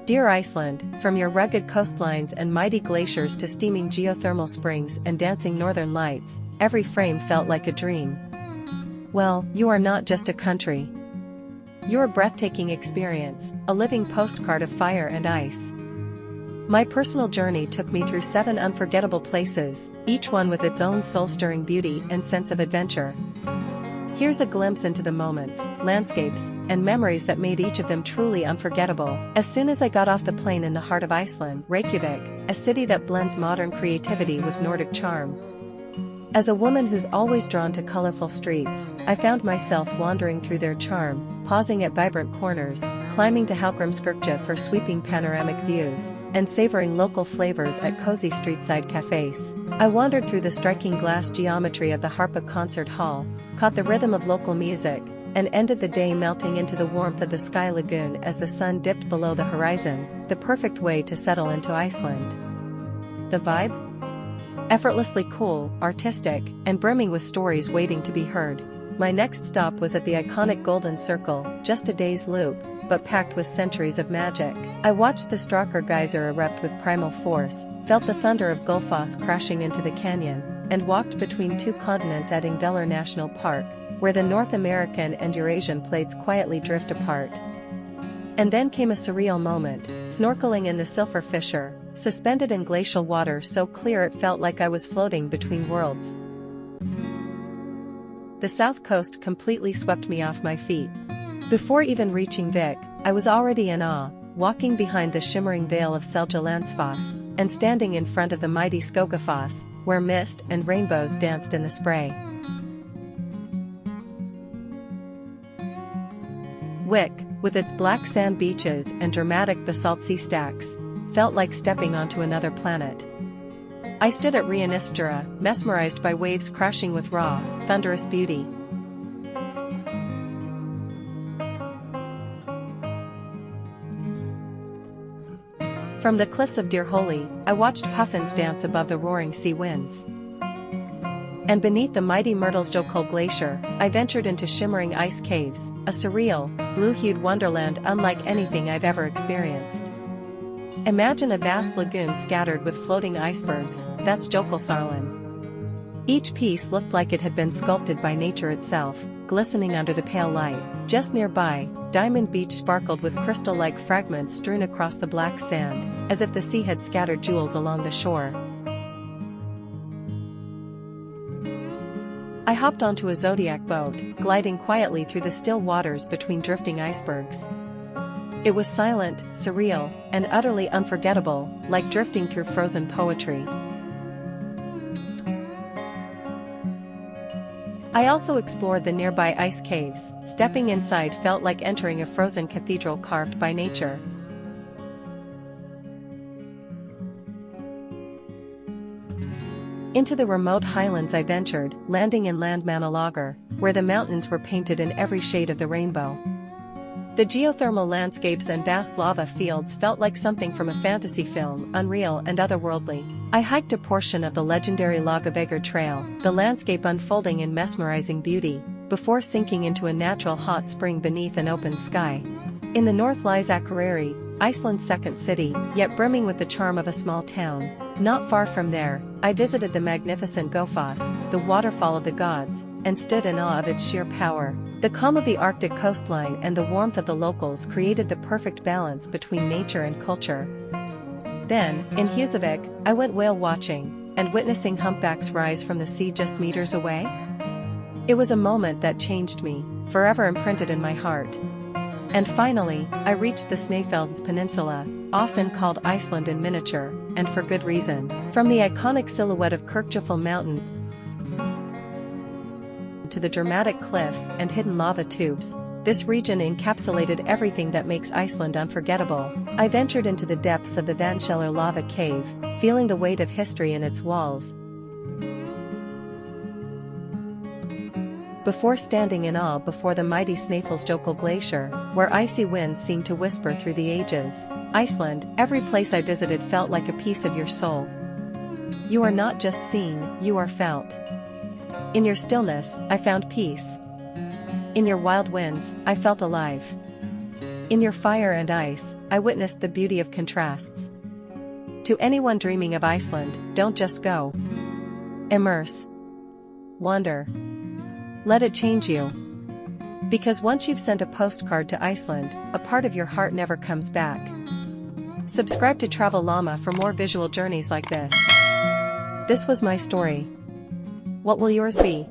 Dear Iceland, from your rugged coastlines and mighty glaciers to steaming geothermal springs and dancing northern lights, every frame felt like a dream. Well, you are not just a country. You're a breathtaking experience, a living postcard of fire and ice. My personal journey took me through 7 unforgettable places, each one with its own soul-stirring beauty and sense of adventure. Here's a glimpse into the moments, landscapes, and memories that made each of them truly unforgettable. As soon as I got off the plane in the heart of Iceland, Reykjavik, a city that blends modern creativity with Nordic charm. As a woman who's always drawn to colorful streets, I found myself wandering through their charm, pausing at vibrant corners, climbing to Hallgrímskirkja for sweeping panoramic views, and savoring local flavors at cozy streetside cafes. I wandered through the striking glass geometry of the Harpa concert hall, caught the rhythm of local music, and ended the day melting into the warmth of the sky lagoon as the sun dipped below the horizon, the perfect way to settle into Iceland. The vibe? Effortlessly cool, artistic, and brimming with stories waiting to be heard. My next stop was at the iconic Golden Circle, just a day's loop, but packed with centuries of magic. I watched the Strákar geyser erupt with primal force, felt the thunder of Gullfoss crashing into the canyon, and walked between 2 continents at Ingvellir National Park, where the North American and Eurasian plates quietly drift apart. And then came a surreal moment, snorkeling in the Silfur Fissure, suspended in glacial water so clear it felt like I was floating between worlds. The south coast completely swept me off my feet. Before even reaching Vik, I was already in awe, walking behind the shimmering veil of Seljalandsfoss, and standing in front of the mighty Skogafoss, where mist and rainbows danced in the spray. Vik, with its black sand beaches and dramatic basalt sea stacks, felt like stepping onto another planet. I stood at Rianisfjara, mesmerized by waves crashing with raw, thunderous beauty. From the cliffs of Dyrhólaey, I watched puffins dance above the roaring sea winds. And beneath the mighty Mýrdalsjökull glacier, I ventured into shimmering ice caves, a surreal, blue-hued wonderland unlike anything I've ever experienced. Imagine a vast lagoon scattered with floating icebergs, that's Jökulsárlón. Each piece looked like it had been sculpted by nature itself, glistening under the pale light. Just nearby, Diamond Beach sparkled with crystal-like fragments strewn across the black sand, as if the sea had scattered jewels along the shore. I hopped onto a zodiac boat, gliding quietly through the still waters between drifting icebergs. It was silent, surreal, and utterly unforgettable, like drifting through frozen poetry. I also explored the nearby ice caves. Stepping inside felt like entering a frozen cathedral carved by nature. Into the remote highlands I ventured, landing in Landmannalaugar, where the mountains were painted in every shade of the rainbow. The geothermal landscapes and vast lava fields felt like something from a fantasy film, unreal and otherworldly. I hiked a portion of the legendary Lagavegur Trail, the landscape unfolding in mesmerizing beauty, before sinking into a natural hot spring beneath an open sky. In the north lies Akureyri, Iceland's second city, yet brimming with the charm of a small town. Not far from there, I visited the magnificent Gullfoss, the waterfall of the gods, and stood in awe of its sheer power. The calm of the Arctic coastline and the warmth of the locals created the perfect balance between nature and culture. Then, in Húsavík, I went whale watching, and witnessing humpbacks rise from the sea just meters away. It was a moment that changed me, forever imprinted in my heart. And finally, I reached the Snæfellsnes Peninsula, often called Iceland in miniature, and for good reason. From the iconic silhouette of Kirkjufell Mountain to the dramatic cliffs and hidden lava tubes, this region encapsulated everything that makes Iceland unforgettable. I ventured into the depths of the Vatnshellir lava cave, feeling the weight of history in its walls, before standing in awe before the mighty Snæfellsjökull glacier, where icy winds seemed to whisper through the ages. Iceland, every place I visited felt like a piece of your soul. You are not just seen, you are felt. In your stillness, I found peace. In your wild winds, I felt alive. In your fire and ice, I witnessed the beauty of contrasts. To anyone dreaming of Iceland, don't just go. Immerse. Wander. Let it change you. Because once you've sent a postcard to Iceland, a part of your heart never comes back. Subscribe to Travellama for more visual journeys like this. This was my story. What will yours be?